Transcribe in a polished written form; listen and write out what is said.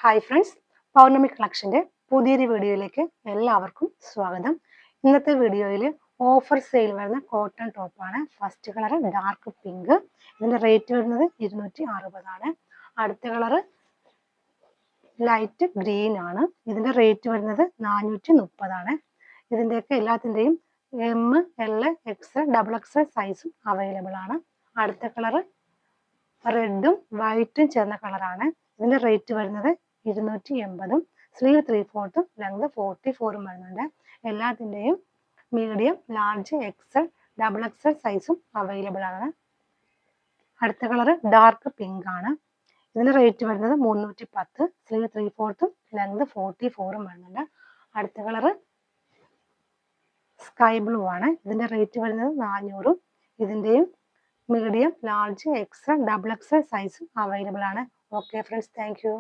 Hi friends, പൗർണമി കളക്ഷൻ്റെ പുതിയൊരു വീഡിയോയിലേക്ക് എല്ലാവർക്കും സ്വാഗതം. ഇന്നത്തെ വീഡിയോയിൽ ഓഫർ സെയിൽ വരുന്ന കോട്ടൺ ടോപ്പാണ്. ഫസ്റ്റ് കളർ ഡാർക്ക് പിങ്ക്, ഇതിൻ്റെ റേറ്റ് വരുന്നത് 260 അടുത്ത കളർ ലൈറ്റ് ഗ്രീൻ ആണ്, ഇതിൻ്റെ റേറ്റ് വരുന്നത് 430 ഇതിൻ്റെയൊക്കെ എല്ലാത്തിൻ്റെയും M, L, X, double X സൈസും അവൈലബിൾ ആണ്. അടുത്ത കളർ റെഡും വൈറ്റും ചേർന്ന കളറാണ്. ഇതിൻ്റെ റേറ്റ് വരുന്നത് 280, സ്ലീവ് 3/4, ലെങ്ത് 44 വരുന്നുണ്ട്. എല്ലാത്തിൻ്റെയും medium, large, XL, double XL സൈസും അവൈലബിൾ ആണ്. അടുത്ത കളർ ഡാർക്ക് പിങ്ക് ആണ്. ഇതിൻ്റെ റേറ്റ് വരുന്നത് 310, സ്ലീവ് 3/4, ലെങ്ത് 44 വരുന്നുണ്ട്. അടുത്ത കളർ സ്കൈ ബ്ലൂ ആണ്. ഇതിൻ്റെ റേറ്റ് വരുന്നത് 400, ഇതിൻ്റെയും medium, large, XL, double XL സൈസും അവൈലബിൾ ആണ്. Okay friends, thank U.